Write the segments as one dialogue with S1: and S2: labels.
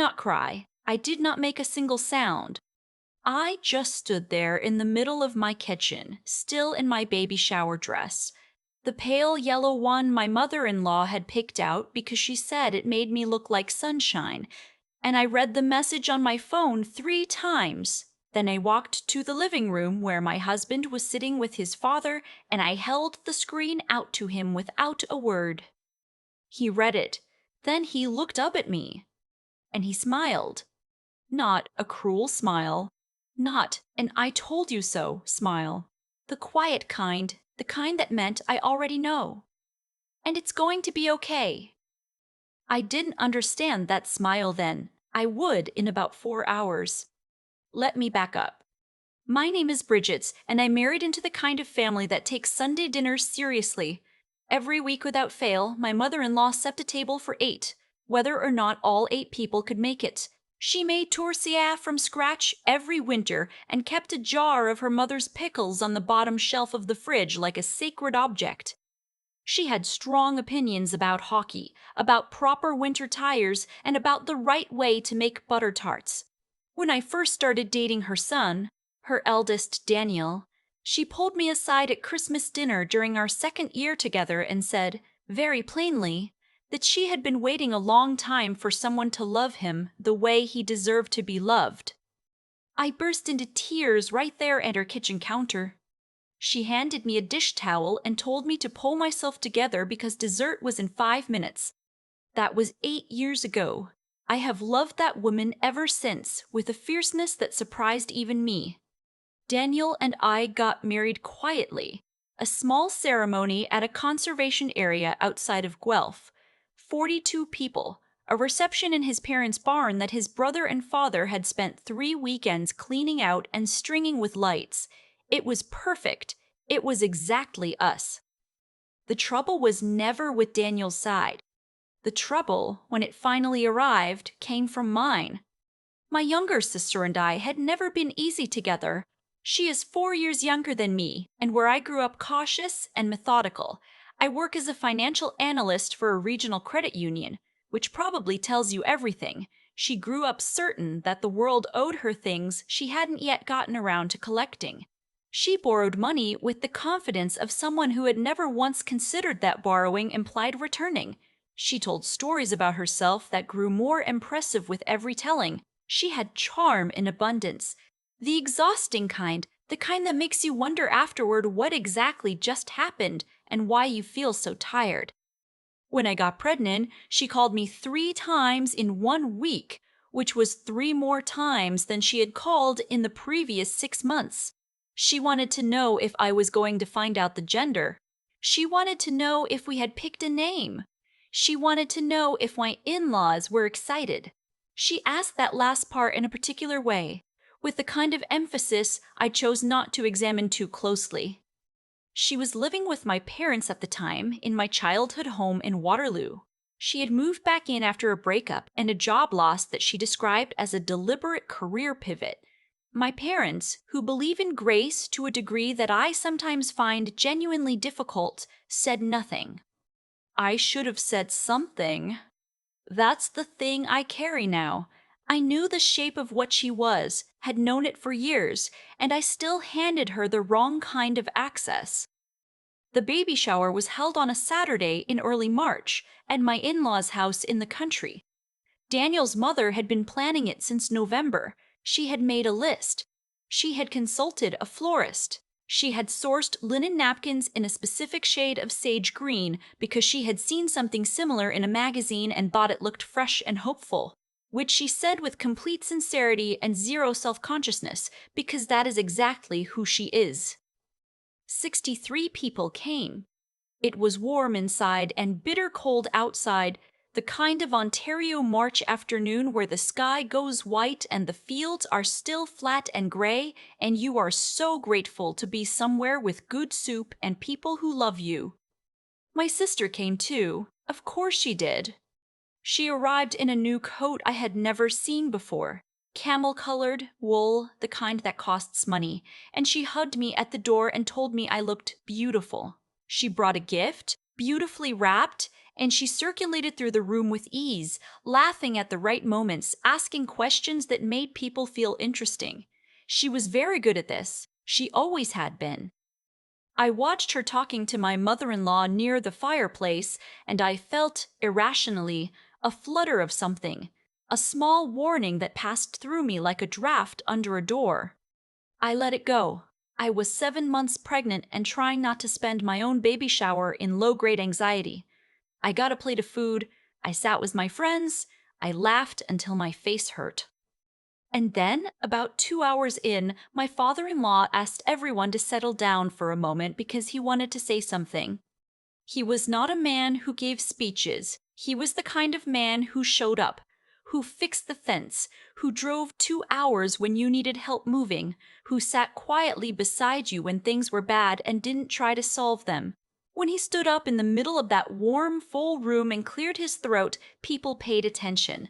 S1: not cry. I did not make a single sound. I just stood there in the middle of my kitchen, still in my baby shower dress. The pale yellow one my mother-in-law had picked out because she said it made me look like sunshine, and I read the message on my phone 3 times. Then I walked to the living room where my husband was sitting with his father, and I held the screen out to him without a word. He read it. Then he looked up at me, and he smiled. Not a cruel smile, not an "I told you so" smile. The quiet kind, the kind that meant I already know. And it's going to be okay. I didn't understand that smile then. I would in about 4 hours. Let me back up. My name is Bridget, and I married into the kind of family that takes Sunday dinners seriously. Every week without fail, my mother-in-law set a table for 8, whether or not all 8 people could make it. She made tourtière from scratch every winter and kept a jar of her mother's pickles on the bottom shelf of the fridge like a sacred object. She had strong opinions about hockey, about proper winter tires, and about the right way to make butter tarts. When I first started dating her son, her eldest Daniel, she pulled me aside at Christmas dinner during our 2nd year together and said, very plainly, that she had been waiting a long time for someone to love him the way he deserved to be loved. I burst into tears right there at her kitchen counter. She handed me a dish towel and told me to pull myself together because dessert was in 5 minutes. That was 8 years ago. I have loved that woman ever since with a fierceness that surprised even me. Daniel and I got married quietly, a small ceremony at a conservation area outside of Guelph. 42 people, a reception in his parents' barn that his brother and father had spent 3 weekends cleaning out and stringing with lights. It was perfect. It was exactly us. The trouble was never with Daniel's side. The trouble, when it finally arrived, came from mine. My younger sister and I had never been easy together. She is 4 years younger than me, and where I grew up cautious and methodical, I work as a financial analyst for a regional credit union, which probably tells you everything. She grew up certain that the world owed her things she hadn't yet gotten around to collecting. She borrowed money with the confidence of someone who had never once considered that borrowing implied returning. She told stories about herself that grew more impressive with every telling. She had charm in abundance, the exhausting kind, the kind that makes you wonder afterward what exactly just happened and why you feel so tired. When I got pregnant, she called me 3 times in 1 week, which was 3 more times than she had called in the previous 6 months. She wanted to know if I was going to find out the gender. She wanted to know if we had picked a name. She wanted to know if my in-laws were excited. She asked that last part in a particular way, with the kind of emphasis I chose not to examine too closely. She was living with my parents at the time in my childhood home in Waterloo. She had moved back in after a breakup and a job loss that she described as a deliberate career pivot. My parents, who believe in grace to a degree that I sometimes find genuinely difficult, said nothing. I should have said something. That's the thing I carry now. I knew the shape of what she was, had known it for years, and I still handed her the wrong kind of access. The baby shower was held on a Saturday in early March at my in-laws' house in the country. Daniel's mother had been planning it since November. She had made a list. She had consulted a florist. She had sourced linen napkins in a specific shade of sage green because she had seen something similar in a magazine and thought it looked fresh and hopeful, which she said with complete sincerity and zero self-consciousness, because that is exactly who she is. 63 people came. It was warm inside and bitter cold outside, the kind of Ontario March afternoon where the sky goes white and the fields are still flat and gray, and you are so grateful to be somewhere with good soup and people who love you. My sister came too. Of course she did. She arrived in a new coat I had never seen before, camel-colored, wool, the kind that costs money, and she hugged me at the door and told me I looked beautiful. She brought a gift, beautifully wrapped, and she circulated through the room with ease, laughing at the right moments, asking questions that made people feel interesting. She was very good at this. She always had been. I watched her talking to my mother-in-law near the fireplace, and I felt, irrationally, a flutter of something, a small warning that passed through me like a draft under a door. I let it go. I was 7 months pregnant and trying not to spend my own baby shower in low-grade anxiety. I got a plate of food, I sat with my friends, I laughed until my face hurt. And then, about 2 hours in, my father-in-law asked everyone to settle down for a moment because he wanted to say something. He was not a man who gave speeches. He was the kind of man who showed up, who fixed the fence, who drove 2 hours when you needed help moving, who sat quietly beside you when things were bad and didn't try to solve them. When he stood up in the middle of that warm, full room and cleared his throat, people paid attention.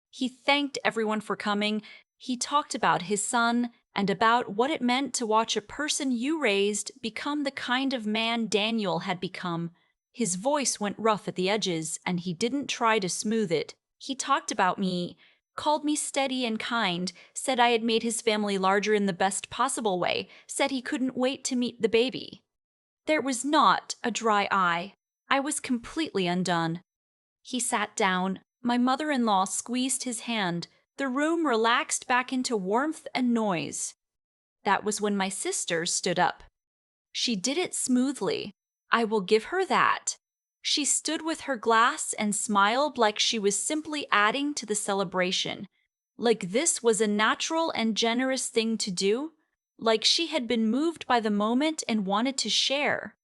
S1: He thanked everyone for coming. He talked about his son and about what it meant to watch a person you raised become the kind of man Daniel had become. His voice went rough at the edges, and he didn't try to smooth it. He talked about me, called me steady and kind, said I had made his family larger in the best possible way, said he couldn't wait to meet the baby. There was not a dry eye. I was completely undone. He sat down. My mother-in-law squeezed his hand. The room relaxed back into warmth and noise. That was when my sister stood up. She did it smoothly. I will give her that. She stood with her glass and smiled like she was simply adding to the celebration. Like this was a natural and generous thing to do. Like she had been moved by the moment and wanted to share.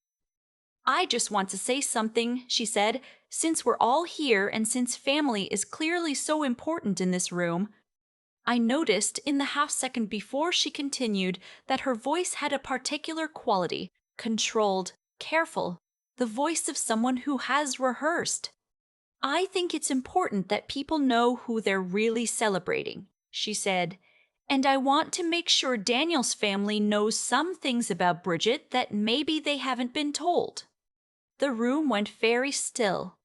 S1: I just want to say something, she said, since we're all here and since family is clearly so important in this room. I noticed in the half-second before she continued that her voice had a particular quality, controlled, careful, the voice of someone who has rehearsed. I think it's important that people know who they're really celebrating, she said, and I want to make sure Daniel's family knows some things about Bridget that maybe they haven't been told. The room went very still.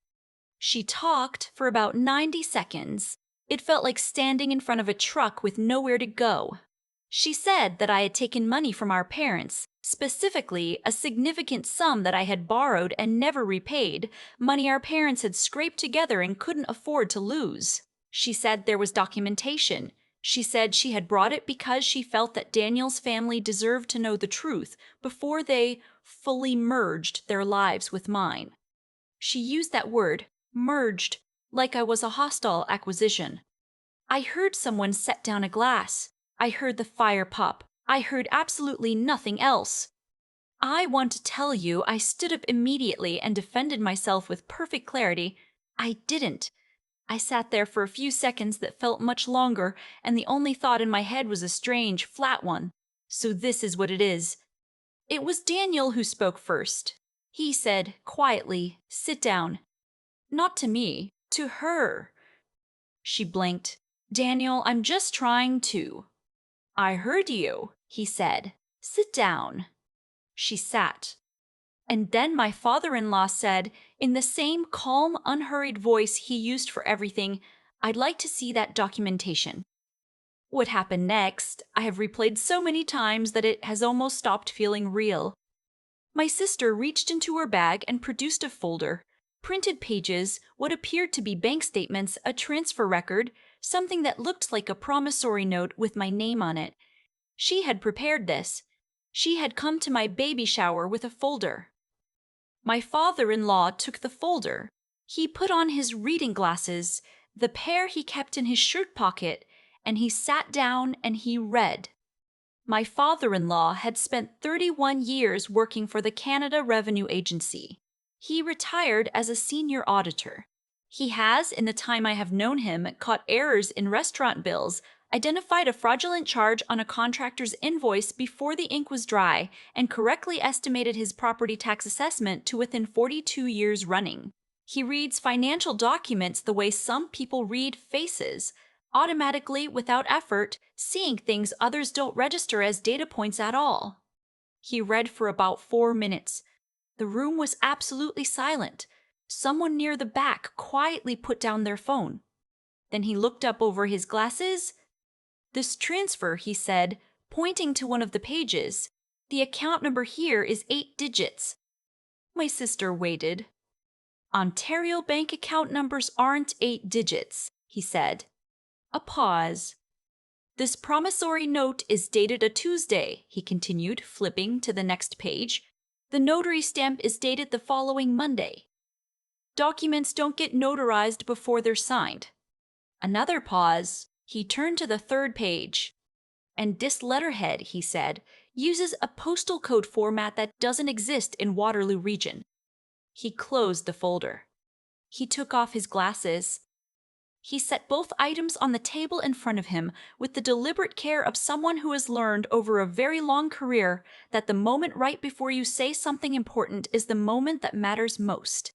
S1: She talked for about 90 seconds. It felt like standing in front of a truck with nowhere to go. She said that I had taken money from our parents, specifically a significant sum that I had borrowed and never repaid, money our parents had scraped together and couldn't afford to lose. She said there was documentation. She said she had brought it because she felt that Daniel's family deserved to know the truth before they fully merged their lives with mine. She used that word, merged, like I was a hostile acquisition. I heard someone set down a glass. I heard the fire pop. I heard absolutely nothing else. I want to tell you I stood up immediately and defended myself with perfect clarity. I didn't. I sat there for a few seconds that felt much longer, and the only thought in my head was a strange, flat one. So this is what it is. It was Daniel who spoke first. He said, quietly, "Sit down." Not to me, to her. She blinked. "Daniel, I'm just trying to." "I heard you," he said. "Sit down." She sat. And then my father-in-law said, in the same calm, unhurried voice he used for everything, "I'd like to see that documentation." What happened next, I have replayed so many times that it has almost stopped feeling real. My sister reached into her bag and produced a folder. Printed pages, what appeared to be bank statements, a transfer record, something that looked like a promissory note with my name on it. She had prepared this. She had come to my baby shower with a folder. My father-in-law took the folder. He put on his reading glasses, the pair he kept in his shirt pocket, and he sat down and he read. My father-in-law had spent 31 years working for the Canada Revenue Agency. He retired as a senior auditor. He has, in the time I have known him, caught errors in restaurant bills, identified a fraudulent charge on a contractor's invoice before the ink was dry, and correctly estimated his property tax assessment to within 42 years running. He reads financial documents the way some people read faces, automatically, without effort, seeing things others don't register as data points at all. He read for about 4 minutes. The room was absolutely silent. Someone near the back quietly put down their phone. Then he looked up over his glasses. "This transfer," he said, pointing to one of the pages. "The account number here is 8 digits." My sister waited. "Ontario bank account numbers aren't 8 digits," he said. A pause. "This promissory note is dated a Tuesday," he continued, flipping to the next page. "The notary stamp is dated the following Monday. Documents don't get notarized before they're signed." Another pause. He turned to the third page. "And this letterhead," he said, "uses a postal code format that doesn't exist in Waterloo region." He closed the folder. He took off his glasses. He set both items on the table in front of him with the deliberate care of someone who has learned over a very long career that the moment right before you say something important is the moment that matters most.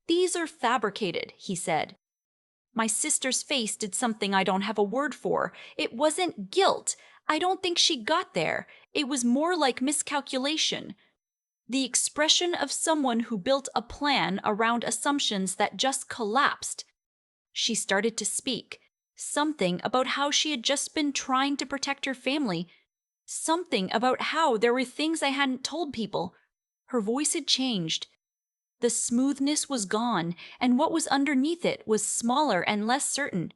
S1: "These are fabricated," he said. My sister's face did something I don't have a word for. It wasn't guilt. I don't think she got there. It was more like miscalculation. The expression of someone who built a plan around assumptions that just collapsed. She started to speak. Something about how she had just been trying to protect her family. Something about how there were things I hadn't told people. Her voice had changed. The smoothness was gone, and what was underneath it was smaller and less certain.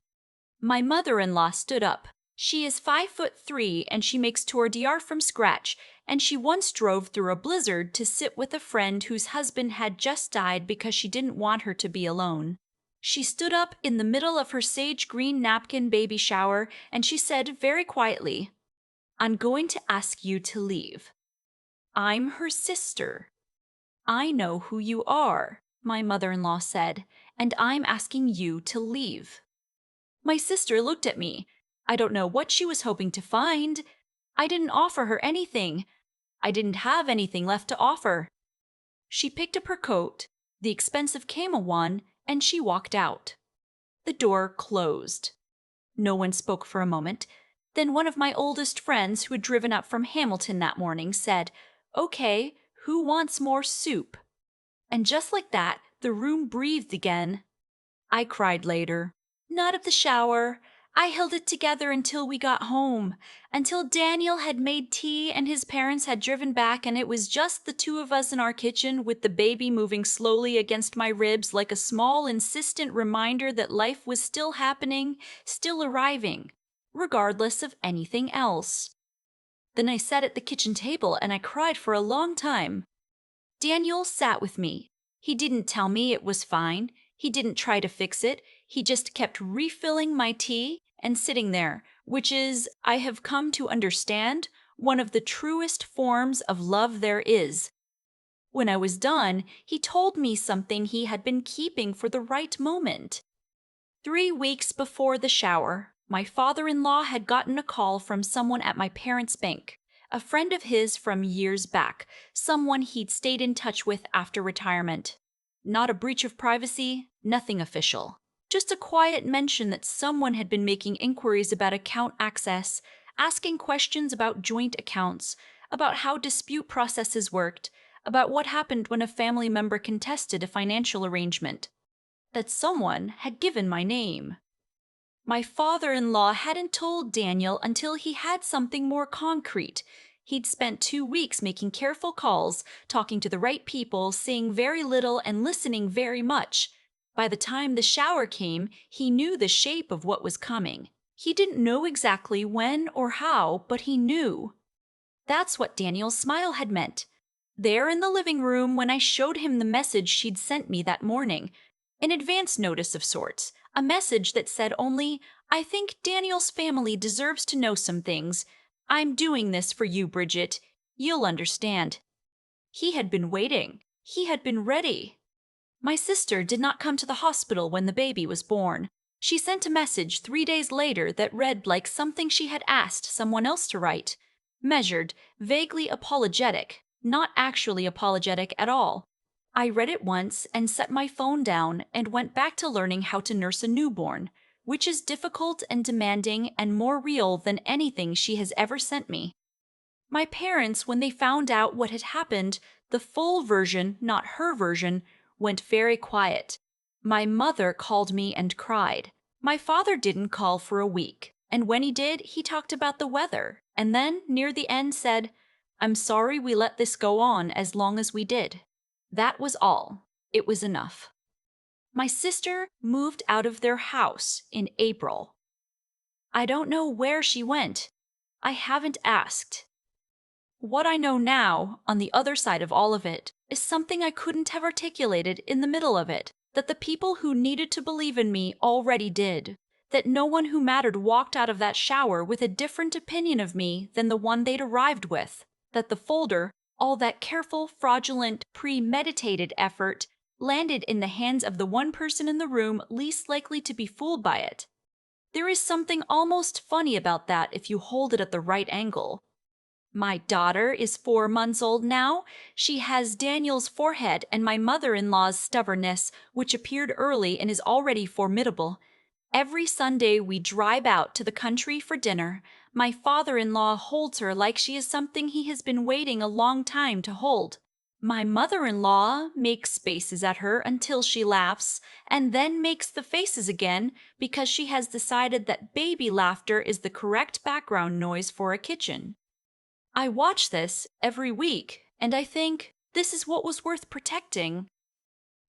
S1: My mother-in-law stood up. She is 5'3" and she makes tortilla from scratch, and she once drove through a blizzard to sit with a friend whose husband had just died because she didn't want her to be alone. She stood up in the middle of her sage green napkin baby shower, and she said very quietly, "I'm going to ask you to leave. I'm her sister." "I know who you are," my mother-in-law said, "and I'm asking you to leave." My sister looked at me. I don't know what she was hoping to find. I didn't offer her anything. I didn't have anything left to offer. She picked up her coat, the expensive camel one, and she walked out. The door closed. No one spoke for a moment. Then one of my oldest friends who had driven up from Hamilton that morning said, "Okay, who wants more soup?" And just like that, the room breathed again. I cried later. Not at the shower. I held it together until we got home, until Daniel had made tea and his parents had driven back and it was just the two of us in our kitchen with the baby moving slowly against my ribs like a small, insistent reminder that life was still happening, still arriving, regardless of anything else. Then I sat at the kitchen table and I cried for a long time. Daniel sat with me. He didn't tell me it was fine. He didn't try to fix it. He just kept refilling my tea and sitting there, which is, I have come to understand, one of the truest forms of love there is. When I was done, he told me something he had been keeping for the right moment. 3 weeks before the shower, my father-in-law had gotten a call from someone at my parents' bank. A friend of his from years back, someone he'd stayed in touch with after retirement. Not a breach of privacy, nothing official. Just a quiet mention that someone had been making inquiries about account access, asking questions about joint accounts, about how dispute processes worked, about what happened when a family member contested a financial arrangement. That someone had given my name. My father-in-law hadn't told Daniel until he had something more concrete. He'd spent 2 weeks making careful calls, talking to the right people, saying very little and listening very much. By the time the shower came, he knew the shape of what was coming. He didn't know exactly when or how, but he knew. That's what Daniel's smile had meant. There in the living room when I showed him the message she'd sent me that morning, an advance notice of sorts, a message that said only, "I think Daniel's family deserves to know some things. I'm doing this for you, Bridget. You'll understand." He had been waiting. He had been ready. My sister did not come to the hospital when the baby was born. She sent a message 3 days later that read like something she had asked someone else to write. Measured, vaguely apologetic, not actually apologetic at all. I read it once and set my phone down and went back to learning how to nurse a newborn, which is difficult and demanding and more real than anything she has ever sent me. My parents, when they found out what had happened, the full version, not her version, went very quiet. My mother called me and cried. My father didn't call for a week, and when he did, he talked about the weather, and then, near the end, said, "I'm sorry we let this go on as long as we did." That was all. It was enough. My sister moved out of their house in April. I don't know where she went. I haven't asked. What I know now, on the other side of all of it, is something I couldn't have articulated in the middle of it, that the people who needed to believe in me already did, that no one who mattered walked out of that shower with a different opinion of me than the one they'd arrived with, that the folder, all that careful, fraudulent, premeditated effort, landed in the hands of the one person in the room least likely to be fooled by it. There is something almost funny about that if you hold it at the right angle. My daughter is 4 months old now. She has Daniel's forehead and my mother-in-law's stubbornness, which appeared early and is already formidable. Every Sunday we drive out to the country for dinner. My father-in-law holds her like she is something he has been waiting a long time to hold. My mother-in-law makes faces at her until she laughs, and then makes the faces again because she has decided that baby laughter is the correct background noise for a kitchen. I watch this every week, and I think this is what was worth protecting.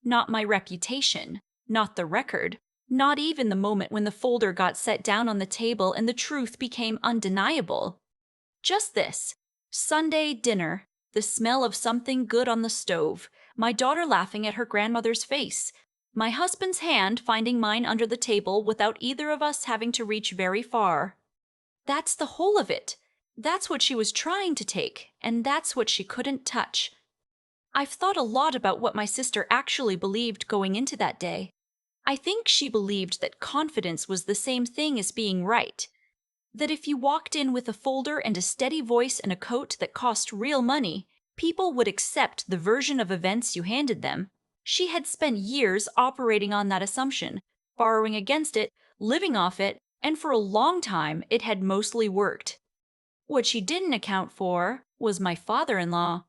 S1: Not my reputation, not the record, not even the moment when the folder got set down on the table and the truth became undeniable. Just this: Sunday dinner, the smell of something good on the stove, my daughter laughing at her grandmother's face, my husband's hand finding mine under the table without either of us having to reach very far. That's the whole of it. That's what she was trying to take, and that's what she couldn't touch. I've thought a lot about what my sister actually believed going into that day. I think she believed that confidence was the same thing as being right. That if you walked in with a folder and a steady voice and a coat that cost real money, people would accept the version of events you handed them. She had spent years operating on that assumption, borrowing against it, living off it, and for a long time it had mostly worked. What she didn't account for was my father-in-law.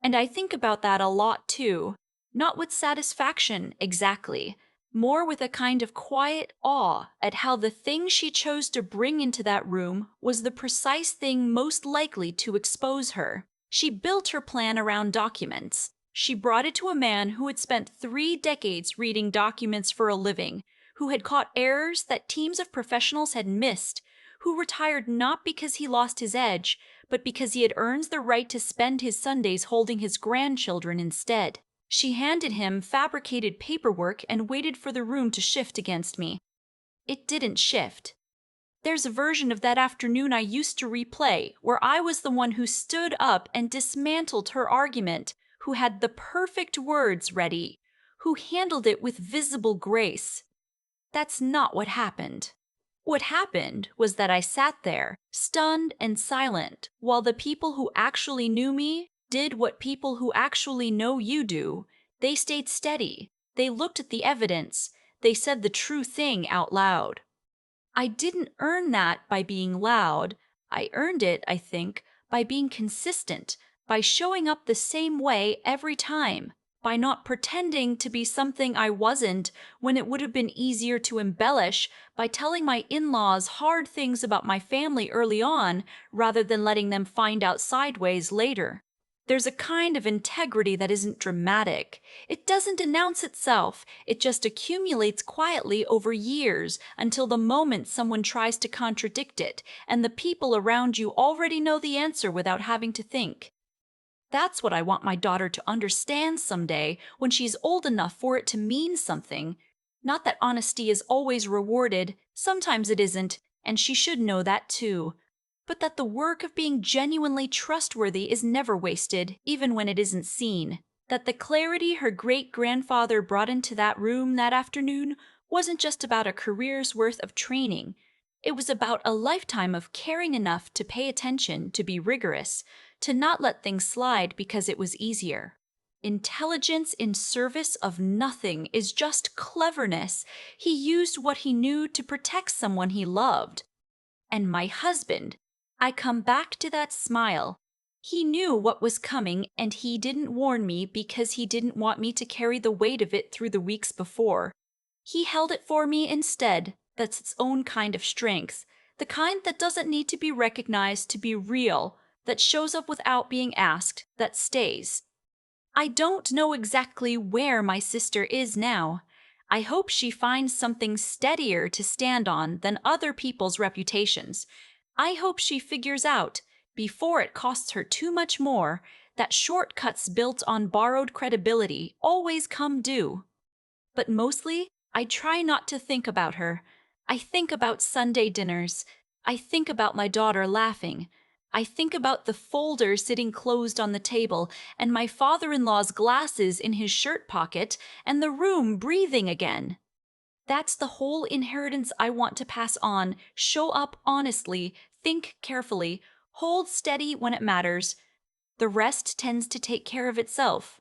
S1: And I think about that a lot too. Not with satisfaction, exactly. More with a kind of quiet awe at how the thing she chose to bring into that room was the precise thing most likely to expose her. She built her plan around documents. She brought it to a man who had spent 3 decades reading documents for a living, who had caught errors that teams of professionals had missed, who retired not because he lost his edge, but because he had earned the right to spend his Sundays holding his grandchildren instead. She handed him fabricated paperwork and waited for the room to shift against me. It didn't shift. There's a version of that afternoon I used to replay, where I was the one who stood up and dismantled her argument, who had the perfect words ready, who handled it with visible grace. That's not what happened. What happened was that I sat there, stunned and silent, while the people who actually knew me did what people who actually know you do. They stayed steady. They looked at the evidence. They said the true thing out loud. I didn't earn that by being loud. I earned it, I think, by being consistent, by showing up the same way every time, by not pretending to be something I wasn't when it would have been easier to embellish, by telling my in-laws hard things about my family early on rather than letting them find out sideways later. There's a kind of integrity that isn't dramatic. It doesn't announce itself. It just accumulates quietly over years until the moment someone tries to contradict it, and the people around you already know the answer without having to think. That's what I want my daughter to understand someday when she's old enough for it to mean something. Not that honesty is always rewarded, sometimes it isn't, and she should know that too. But that the work of being genuinely trustworthy is never wasted, even when it isn't seen. That the clarity her great-grandfather brought into that room that afternoon wasn't just about a career's worth of training. It was about a lifetime of caring enough to pay attention, to be rigorous, to not let things slide because it was easier. Intelligence in service of nothing is just cleverness. He used what he knew to protect someone he loved. And my husband, I come back to that smile. He knew what was coming, and he didn't warn me because he didn't want me to carry the weight of it through the weeks before. He held it for me instead. That's its own kind of strength, the kind that doesn't need to be recognized to be real, that shows up without being asked, that stays. I don't know exactly where my sister is now. I hope she finds something steadier to stand on than other people's reputations. I hope she figures out, before it costs her too much more, that shortcuts built on borrowed credibility always come due. But mostly, I try not to think about her. I think about Sunday dinners. I think about my daughter laughing. I think about the folder sitting closed on the table, and my father-in-law's glasses in his shirt pocket, and the room breathing again. That's the whole inheritance I want to pass on. Show up honestly, think carefully, hold steady when it matters. The rest tends to take care of itself.